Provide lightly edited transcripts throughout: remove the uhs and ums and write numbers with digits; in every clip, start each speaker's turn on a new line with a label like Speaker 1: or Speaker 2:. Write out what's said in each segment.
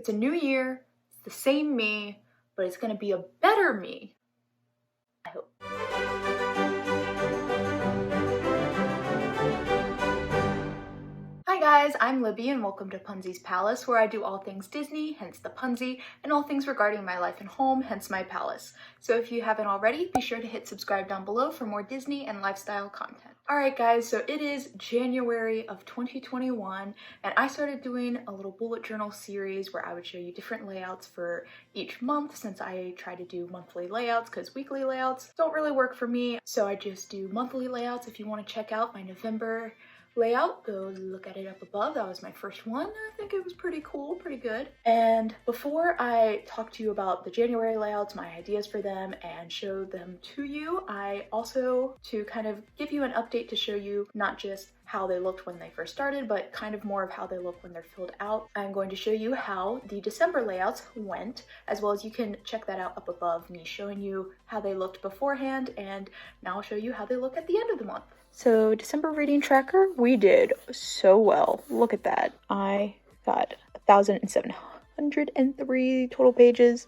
Speaker 1: It's a new year, it's the same me, but it's gonna be a better me. I hope. Hi guys, I'm Libby and welcome to Punzie's Palace, where I do all things Disney, hence the Punzie, and all things regarding my life and home, hence my palace. So if you haven't already, be sure to hit subscribe down below for more Disney and lifestyle content. Alright guys, so it is January of 2021, and I started doing a little bullet journal series where I would show you different layouts for each month, since I try to do monthly layouts because weekly layouts don't really work for me. So I just do monthly layouts. If you want to check out my November layout, go look at it up above. That was my first one. I think it was pretty cool, pretty good. And before I talk to you about the January layouts, my ideas for them, and show them to you, I also, to kind of give you an update to show you not just how they looked when they first started, but kind of more of how they look when they're filled out. I'm going to show you how the December layouts went, as well as you can check that out up above, me showing you how they looked beforehand, and now I'll show you how they look at the end of the month. So December reading tracker, we did so well. Look at that. I got 1,703 total pages,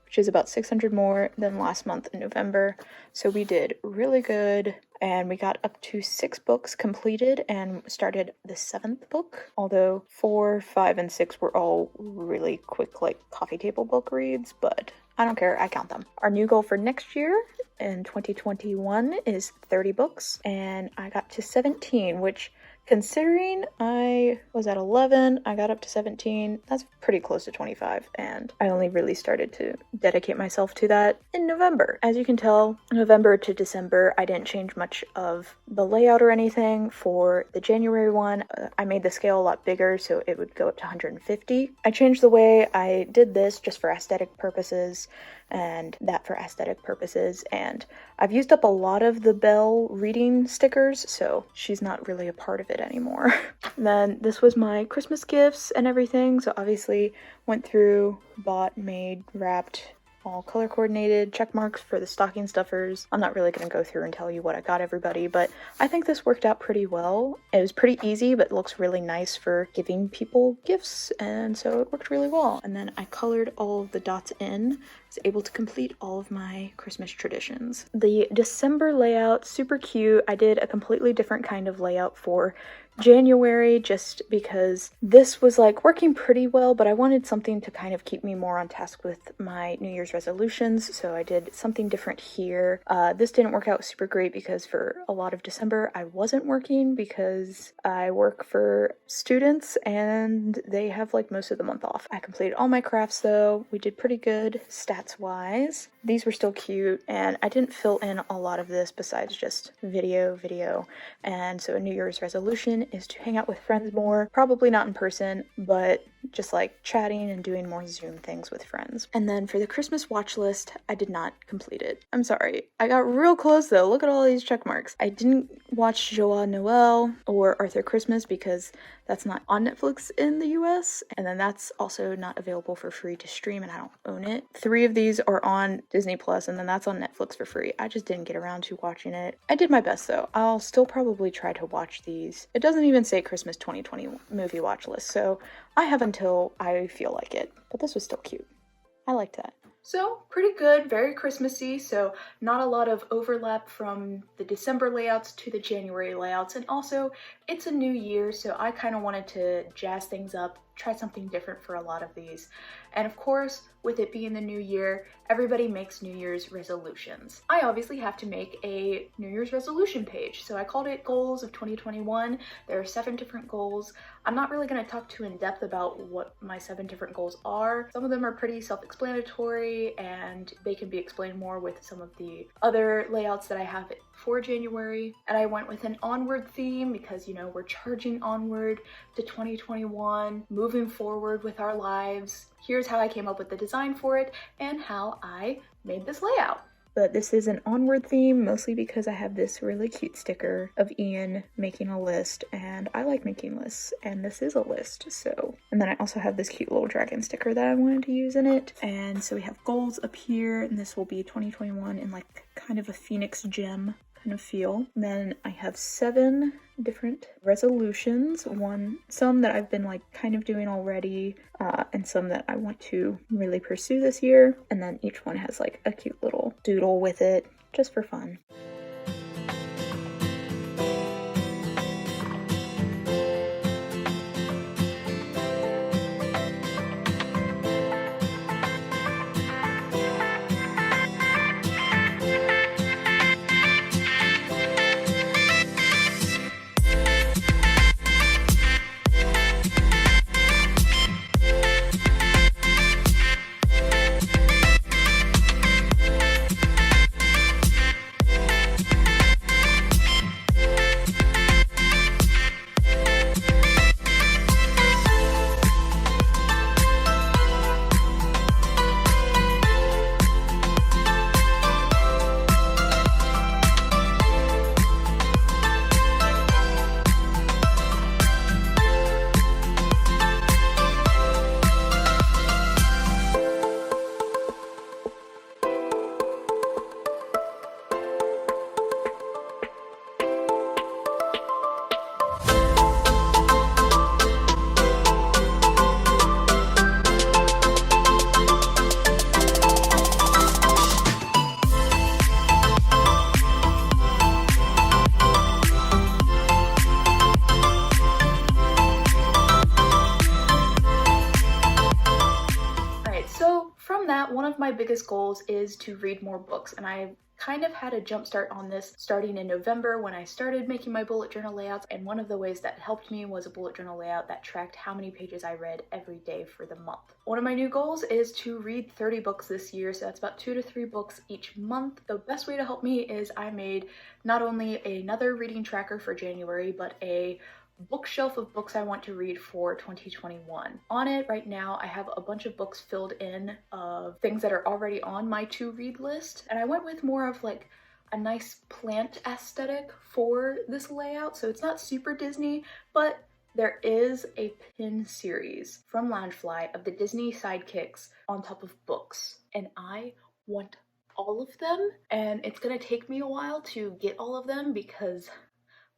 Speaker 1: which is about 600 more than last month in November. So we did really good, and we got up to 6 books completed and started the 7th book. Although 4, 5, and 6 were all really quick, like coffee table book reads, but I don't care, I count them. Our new goal for next year in 2021 is 30 books, and I got to 17, which, considering I was at 11, I got up to 17, that's pretty close to 25, and I only really started to dedicate myself to that in November. As you can tell, November to December, I didn't change much of the layout or anything. For the January one, I made the scale a lot bigger, so it would go up to 150. I changed the way I did this just for aesthetic purposes, and that for aesthetic purposes, and I've used up a lot of the Belle reading stickers, so she's not really a part of it anymore. And then this was my Christmas gifts and everything, so obviously went through, bought, made, wrapped, all color coordinated check marks for the stocking stuffers. I'm not really going to go through and tell you what I got everybody, but I think this worked out pretty well. It was pretty easy, but looks really nice for giving people gifts, and so it worked really well. And then I colored all of the dots in. Was able to complete all of my Christmas traditions. The December layout, super cute. I did a completely different kind of layout for January just because this was like working pretty well, but I wanted something to kind of keep me more on task with my New Year's resolutions, so I did something different here. This didn't work out super great because for a lot of December I wasn't working because I work for students and they have like most of the month off. I completed all my crafts though. We did pretty good stats wise. These were still cute, and I didn't fill in a lot of this besides just video, and so a New Year's resolution is to hang out with friends more, probably not in person, but just like chatting and doing more Zoom things with friends. And then for the Christmas watch list, I did not complete it. I'm sorry. I got real close though. Look at all these check marks. I didn't watch Joa Noel or Arthur Christmas because that's not on Netflix in the US, and then that's also not available for free to stream, and I don't own it. 3 of these are on Disney Plus, and then that's on Netflix for free. I just didn't get around to watching it. I did my best though. I'll still probably try to watch these. It doesn't even say Christmas 2020 movie watch list, so I have until I feel like it. But this was still cute. I liked that. So pretty good, very Christmassy, so not a lot of overlap from the December layouts to the January layouts, and also it's a new year, so I kind of wanted to jazz things up, try something different for a lot of these. And of course, with it being the new year, everybody makes New Year's resolutions. I obviously have to make a New Year's resolution page, so I called it Goals of 2021. There are 7 different goals. I'm not really going to talk too in depth about what my 7 different goals are. Some of them are pretty self-explanatory, and they can be explained more with some of the other layouts that I have for January. And I went with an onward theme because, you know, we're charging onward to 2021, moving forward with our lives. Here's how I came up with the design for it and how I made this layout. But this is an onward theme, mostly because I have this really cute sticker of Ian making a list, and I like making lists, and this is a list, so. And then I also have this cute little dragon sticker that I wanted to use in it. And so we have goals up here, and this will be 2021 in like kind of a phoenix gem kind of feel. And then I have 7 different resolutions, some that I've been like kind of doing already, and some that I want to really pursue this year. And then each one has like a cute little doodle with it, just for fun. One of my biggest goals is to read more books, and I kind of had a jump start on this starting in November when I started making my bullet journal layouts, and one of the ways that helped me was a bullet journal layout that tracked how many pages I read every day for the month. One of my new goals is to read 30 books this year, so that's about 2 to 3 books each month. The best way to help me is I made not only another reading tracker for January, but a bookshelf of books I want to read for 2021. On it right now, I have a bunch of books filled in of things that are already on my to read list, and I went with more of like a nice plant aesthetic for this layout, so it's not super Disney, but there is a pin series from Loungefly of the Disney sidekicks on top of books, and I want all of them, and it's gonna take me a while to get all of them because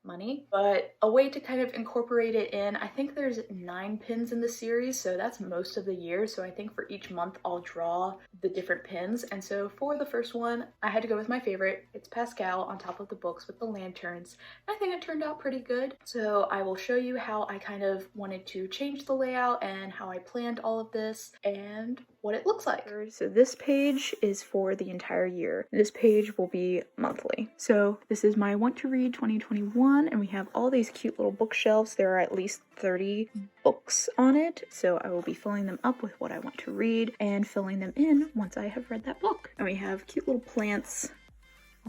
Speaker 1: money, but a way to kind of incorporate it in. I think there's 9 pins in the series, so that's most of the year. So I think for each month I'll draw the different pins. And so for the first one, I had to go with my favorite. It's Pascal on top of the books with the lanterns. I think it turned out pretty good. So I will show you how I kind of wanted to change the layout and how I planned all of this and what it looks like. So this page is for the entire year. This page will be monthly. So this is my Want to Read 2021, and we have all these cute little bookshelves. There are at least 30 books on it, so I will be filling them up with what I want to read and filling them in once I have read that book. And we have cute little plants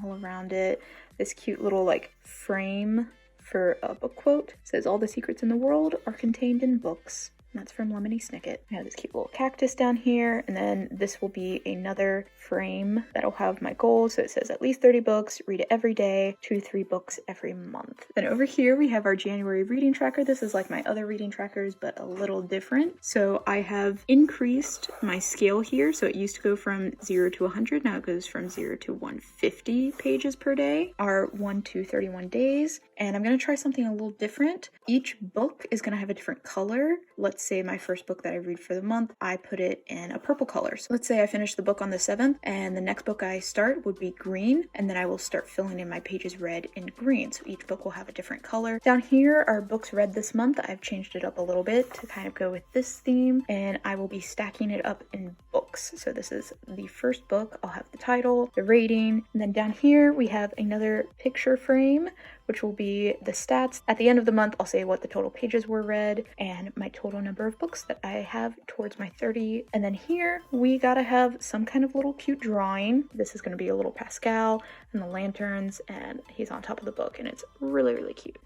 Speaker 1: all around it. This cute little like frame for a book quote. It says, "All the secrets in the world are contained in books." And that's from Lemony Snicket. I have this cute little cactus down here, and then this will be another frame that'll have my goals. So it says at least 30 books, read it every day, 2 to 3 books every month. Then over here we have our January reading tracker. This is like my other reading trackers, but a little different. So I have increased my scale here. So it used to go from 0 to 100. Now it goes from 0 to 150 pages per day, are 1 to 31 days. And I'm going to try something a little different. Each book is going to have a different color. Let's say my first book that I read for the month, I put it in a purple color. So let's say I finish the book on the 7th, and the next book I start would be green, and then I will start filling in my pages red and green. So each book will have a different color. Down here are books read this month. I've changed it up a little bit to kind of go with this theme, and I will be stacking it up in books. So this is the first book. I'll have the title, the rating, and then down here we have another picture frame, which will be the stats. At the end of the month, I'll say what the total pages were read and my total number of books that I have towards my 30. And then here, we gotta have some kind of little cute drawing. This is gonna be a little Pascal and the lanterns, and he's on top of the book, and it's really, really cute.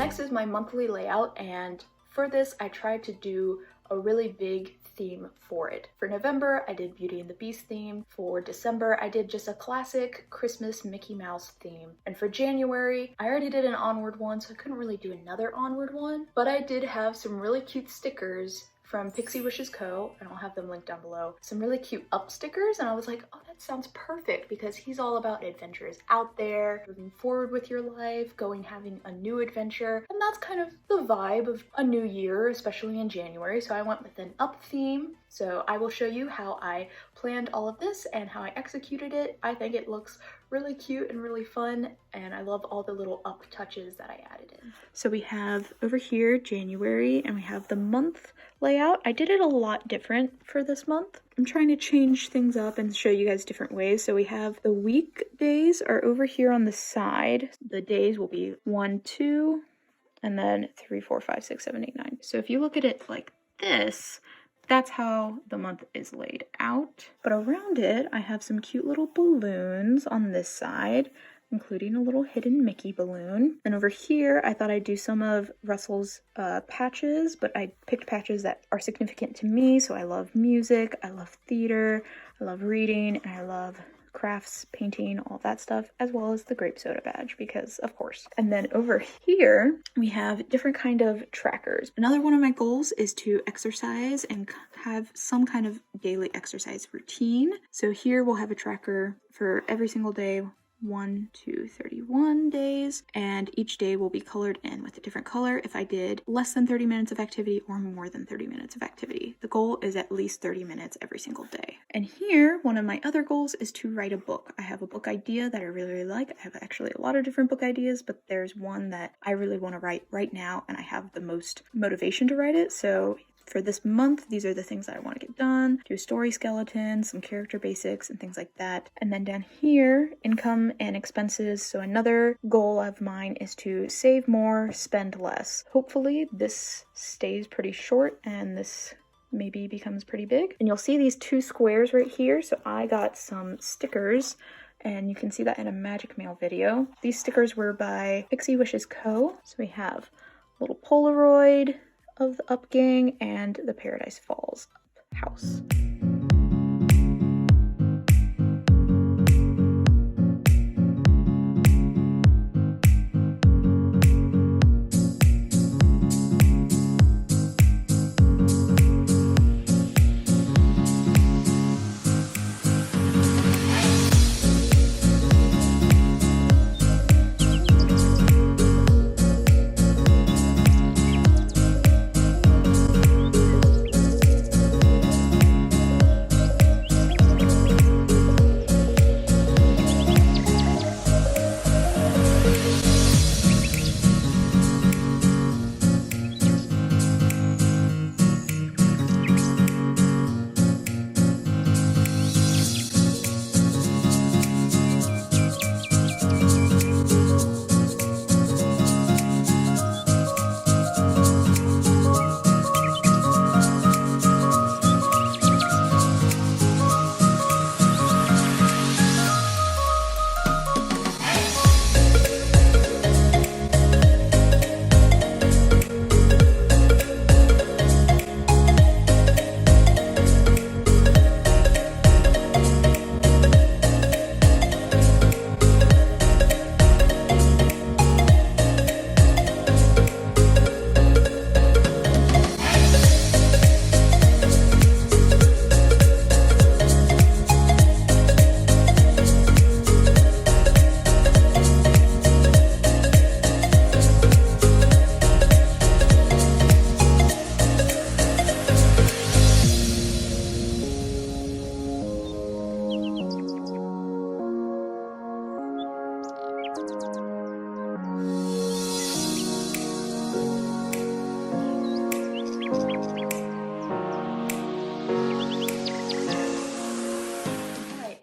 Speaker 1: next is my monthly layout, and for this I tried to do a really big theme for it. For November, I did Beauty and the Beast theme. For December, I did just a classic Christmas Mickey Mouse theme. And for January, I already did an Onward one, so I couldn't really do another Onward one, but I did have some really cute stickers from Pixie Wishes Co, and I'll have them linked down below. Some really cute up stickers, and I was like, oh, that sounds perfect, because he's all about adventures out there, moving forward with your life, having a new adventure, and that's kind of the vibe of a new year, especially in January, so I went with an up theme. So I will show you how I planned all of this and how I executed it. I think it looks really cute and really fun, and I love all the little up touches that I added in. So we have over here January, and we have the month layout. I did it a lot different for this month. I'm trying to change things up and show you guys different ways. So we have the weekdays are over here on the side. The days will be 1, 2, and then 3, 4, 5, 6, 7, 8, 9. So if you look at it like this, that's how the month is laid out. But around it, I have some cute little balloons on this side, including a little hidden Mickey balloon. And over here, I thought I'd do some of Russell's patches, but I picked patches that are significant to me. So I love music, I love theater, I love reading, and I love crafts, painting, all that stuff, as well as the grape soda badge, because of course. And then over here we have different kind of trackers. Another one of my goals is to exercise and have some kind of daily exercise routine. So here we'll have a tracker for every single day, 1 to 31 days, and each day will be colored in with a different color if I did less than 30 minutes of activity or more than 30 minutes of activity. The goal is at least 30 minutes every single day. And here, one of my other goals is to write a book. I have a book idea that I really like. I have actually a lot of different book ideas, but there's one that I really want to write right now, and I have the most motivation to write it. So for this month, these are the things that I want to get done. Do a story skeleton, some character basics, and things like that. And then down here, income and expenses. So another goal of mine is to save more, spend less. Hopefully this stays pretty short and this maybe becomes pretty big. And you'll see these 2 squares right here. So I got some stickers, and you can see that in a Magic Mail video. These stickers were by Pixie Wishes Co. So we have a little Polaroid of the Up Gang and the Paradise Falls Up house.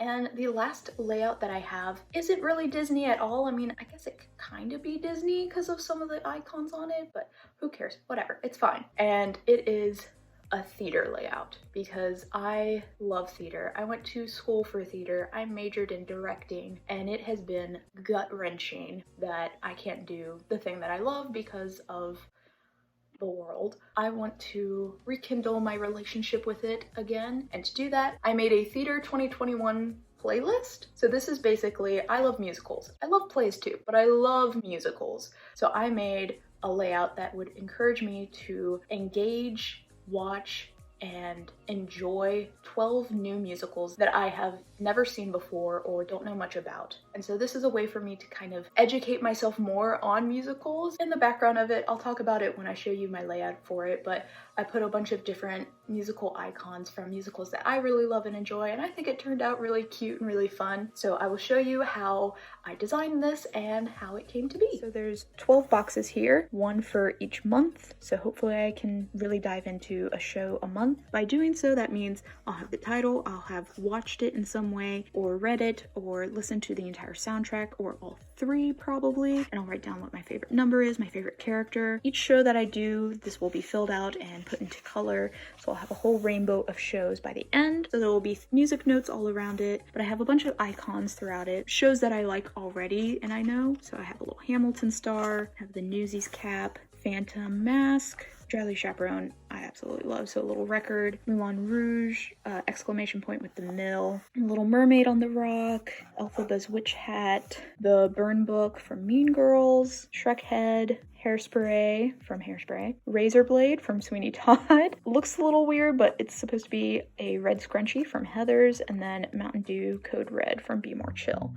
Speaker 1: And the last layout that I have isn't really Disney at all. I mean, I guess it could kind of be Disney because of some of the icons on it, but who cares? Whatever, it's fine. And it is a theater layout because I love theater. I went to school for theater. I majored in directing, and it has been gut-wrenching that I can't do the thing that I love because of the world. I want to rekindle my relationship with it again, and to do that, I made a Theater 2021 playlist. So this is basically, I love musicals. I love plays too, but I love musicals. So I made a layout that would encourage me to engage, watch, and enjoy 12 new musicals that I have never seen before or don't know much about. And so this is a way for me to kind of educate myself more on musicals. In the background of it, I'll talk about it when I show you my layout for it, but I put a bunch of different musical icons from musicals that I really love and enjoy, and I think it turned out really cute and really fun. So I will show you how I designed this and how it came to be. So there's 12 boxes here, one for each month. So hopefully I can really dive into a show a month. By doing so, that means I'll have the title, I'll have watched it in some way, or read it, or listened to the entire soundtrack, or all three probably, and I'll write down what my favorite number is, my favorite character. Each show that I do, this will be filled out and put into color, so I'll have a whole rainbow of shows by the end. So there will be music notes all around it, but I have a bunch of icons throughout it, shows that I like already and I know. So I have a little Hamilton star, I have the Newsies cap, Phantom Mask, Charlie Chaperone, I absolutely love. So a little record, Moulin Rouge, exclamation point with the mill, Little Mermaid on the Rock, Elphaba's Witch Hat, the Burn Book from Mean Girls, Shrek Head, Hairspray from Hairspray, Razor Blade from Sweeney Todd. Looks a little weird, but it's supposed to be a red scrunchie from Heathers, and then Mountain Dew Code Red from Be More Chill.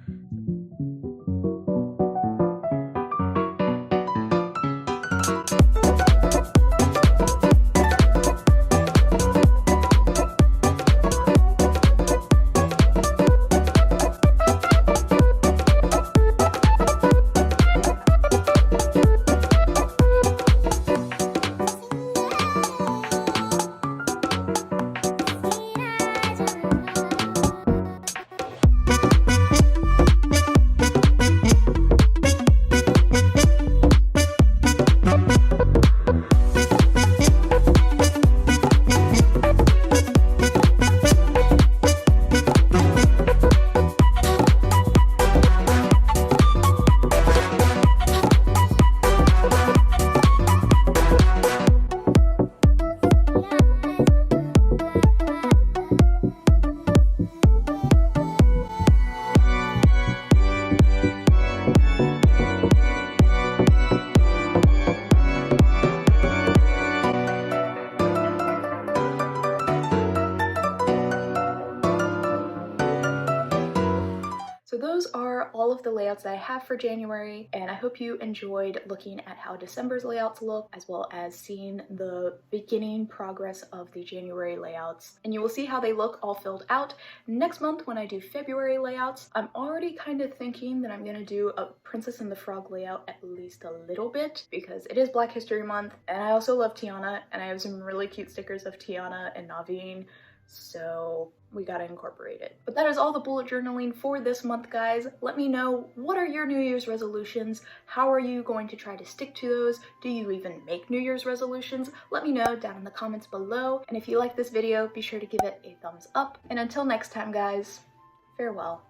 Speaker 1: So those are all of the layouts that I have for January, and I hope you enjoyed looking at how December's layouts look, as well as seeing the beginning progress of the January layouts. And you will see how they look all filled out next month when I do February layouts. I'm already kind of thinking that I'm gonna do a Princess and the Frog layout at least a little bit, because it is Black History Month, and I also love Tiana, and I have some really cute stickers of Tiana and Naveen, so we gotta incorporate it. But that is all the bullet journaling for this month, guys. Let me know, what are your New Year's resolutions? How are you going to try to stick to those? Do you even make New Year's resolutions? Let me know down in the comments below. And if you like this video, be sure to give it a thumbs up. And until next time, guys, farewell.